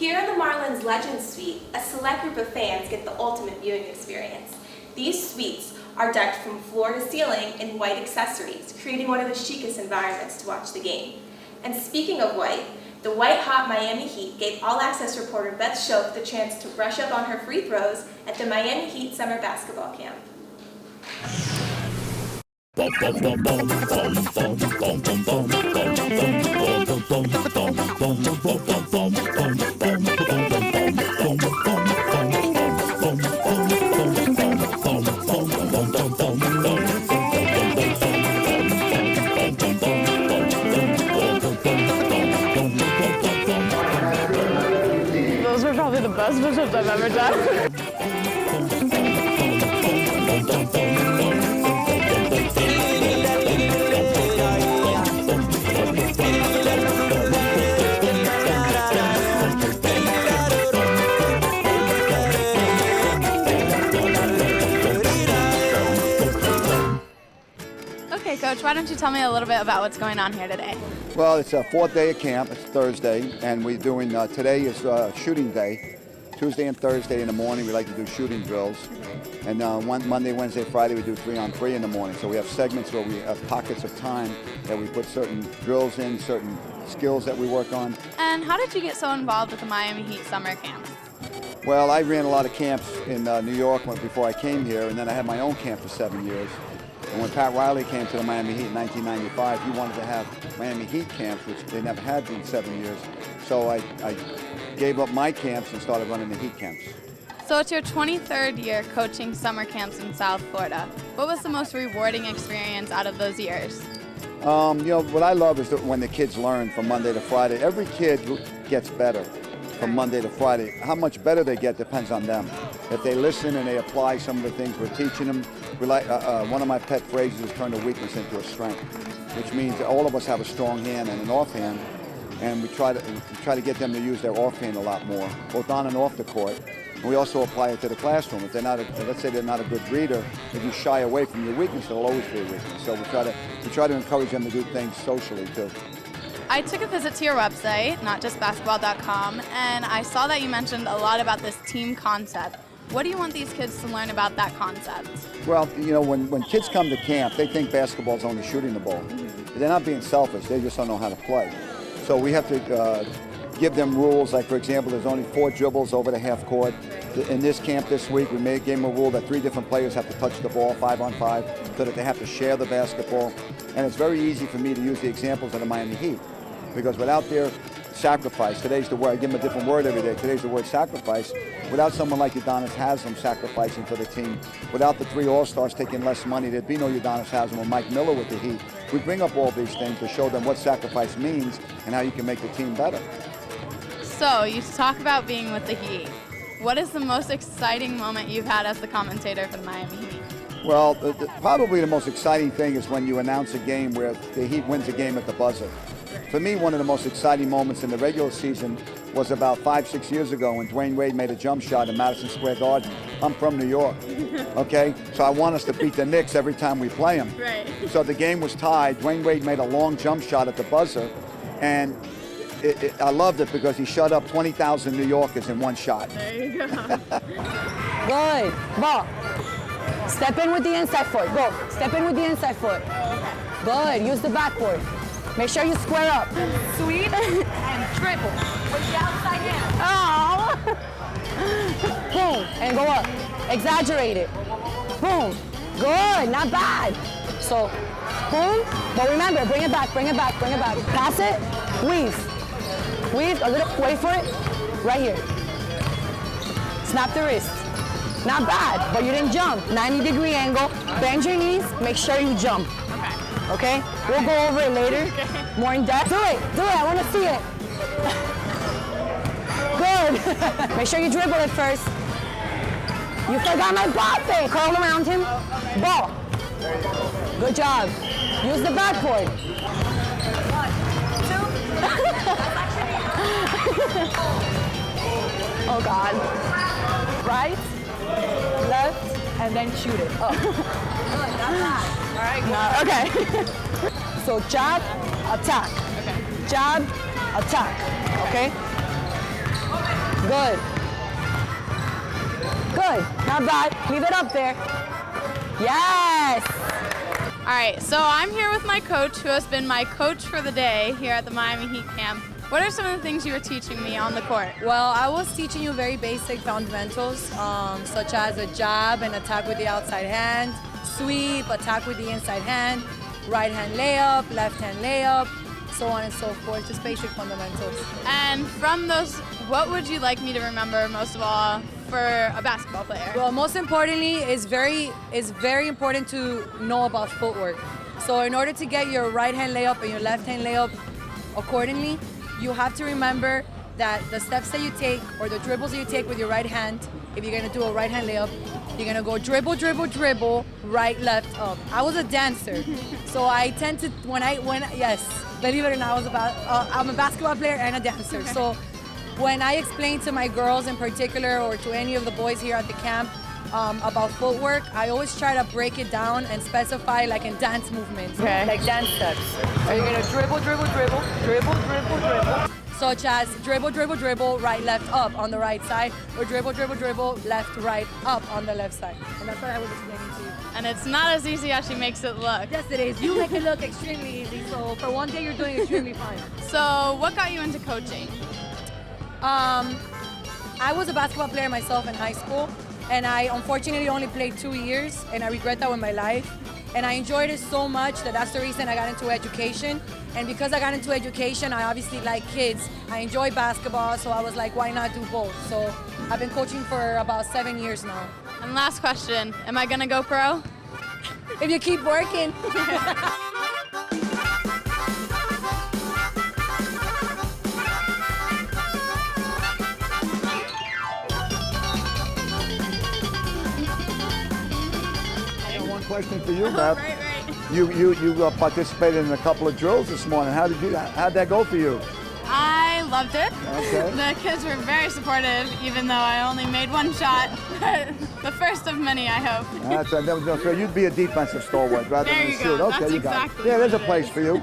Here in the Marlins Legends Suite, a select group of fans get the ultimate viewing experience. These suites are decked from floor to ceiling in white accessories, creating one of the chicest environments to watch the game. And speaking of white, the white-hot Miami Heat gave All Access reporter Beth Shope the chance to brush up on her free throws at the Miami Heat summer basketball camp. Those were probably the best push-ups I've ever done. Okay, Coach, why don't you tell me a little bit about what's going on here today? Well, it's a fourth day of camp. It's Thursday, and we're doing, today is shooting day. Tuesday and Thursday in the morning, we like to do shooting drills. And Monday, Wednesday, Friday, we do 3-on-3 in the morning. So we have segments where we have pockets of time that we put certain drills in, certain skills that we work on. And how did you get so involved with the Miami Heat summer camp? Well, I ran a lot of camps in New York before I came here, and then I had my own camp for 7 years. And when Pat Riley came to the Miami Heat in 1995, he wanted to have Miami Heat camps, which they never had in 7 years. So I gave up my camps and started running the Heat camps. So it's your 23rd year coaching summer camps in South Florida. What was the most rewarding experience out of those years? You know, what I love is that when the kids learn from Monday to Friday. Every kid gets better from Monday to Friday. How much better they get depends on them. If they listen and they apply some of the things we're teaching them, one of my pet phrases is turn a weakness into a strength, which means that all of us have a strong hand and an offhand, and we try to get them to use their offhand a lot more, both on and off the court. And we also apply it to the classroom. If they're not, let's say they're not a good reader, if you shy away from your weakness, it'll always be a weakness. So we try to encourage them to do things socially too. I took a visit to your website, notjustbasketball.com, and I saw that you mentioned a lot about this team concept. What do you want these kids to learn about that concept? Well, you know, when kids come to camp, they think basketball is only shooting the ball. Mm-hmm. They're not being selfish, they just don't know how to play. So we have to give them rules, like for example, there's only 4 dribbles over the half court. In this camp this week, we gave them a rule that 3 different players have to touch the ball 5-on-5, so that they have to share the basketball. And it's very easy for me to use the examples of the Miami Heat, because without their sacrifice, today's the word, I give them a different word every day, today's the word sacrifice. Without someone like Udonis Haslam sacrificing for the team, without the 3 All-Stars taking less money, there'd be no Udonis Haslam or Mike Miller with the Heat. We bring up all these things to show them what sacrifice means and how you can make the team better. So, you talk about being with the Heat. What is the most exciting moment you've had as the commentator for the Miami Heat? Well, probably the most exciting thing is when you announce a game where the Heat wins a game at the buzzer. For me, one of the most exciting moments in the regular season was about 5-6 years ago when Dwayne Wade made a jump shot in Madison Square Garden. I'm from New York, okay? So I want us to beat the Knicks every time we play them. Right. So the game was tied. Dwayne Wade made a long jump shot at the buzzer, and I loved it because he shut up 20,000 New Yorkers in one shot. There you go. Good. Ball. Step in with the inside foot. Go. Step in with the inside foot. Good. Use the backboard. Make sure you square up. Sweep and dribble with the outside hand. Oh. Boom. And go up. Exaggerate it. Boom. Good. Not bad. So, boom. But remember, bring it back, bring it back, bring it back. Pass it. Weave. Weave. A little. Wait for it. Right here. Snap the wrist. Not bad, but you didn't jump. 90-degree angle. Bend your knees. Make sure you jump. Okay? We'll go over it later. Okay. More in depth. Do it. Do it. I want to see it. Good. Make sure you dribble it first. You forgot my ball fake. Curl around him. Ball. Good job. Use the backboard. 1, 2. Oh, God. Right, left, and then shoot it. Oh. Good, not bad. All right, good. Okay. So jab, attack. Okay. Jab, attack. Okay? Good. Good. Not bad. Leave it up there. Yes. All right, so I'm here with my coach, who has been my coach for the day here at the Miami Heat camp. What are some of the things you were teaching me on the court? Well, I was teaching you very basic fundamentals, such as a jab and attack with the outside hand, sweep, attack with the inside hand, right hand layup, left hand layup, so on and so forth, just basic fundamentals. And from those, what would you like me to remember most of all for a basketball player? Well, most importantly, it's very important to know about footwork. So in order to get your right hand layup and your left hand layup accordingly, you have to remember that the steps that you take or the dribbles that you take with your right hand, if you're gonna do a right hand layup, you're gonna go dribble, dribble, dribble, right, left, up. I was a dancer, so I tend to, yes, believe it or not, I'm a basketball player and a dancer. So when I explain to my girls in particular or to any of the boys here at the camp about footwork, I always try to break it down and specify like in dance movements, like dance steps. So you're gonna dribble, dribble, dribble, dribble, dribble, dribble. Such as dribble, dribble, dribble, right, left, up on the right side, or dribble, dribble, dribble, left, right, up on the left side. And that's what I was explaining to you. And it's not as easy as she makes it look. Yes, it is. You make it look extremely easy, so for one day you're doing extremely fine. So what got you into coaching? I was a basketball player myself in high school, and I unfortunately only played 2 years, and I regret that with my life. And I enjoyed it so much that's the reason I got into education. And because I got into education, I obviously like kids. I enjoy basketball, so I was like, why not do both? So I've been coaching for about 7 years now. And last question, am I gonna go pro? If you keep working. Question for you, Beth. Right. You participated in a couple of drills this morning. How'd that go for you? I loved it. Okay. The kids were very supportive, even though I only made one shot. The first of many, I hope. So you'd be a defensive stalwart rather There than a you go. shooter. Okay, That's you got it. exactly Yeah, there's a what it place is. for you.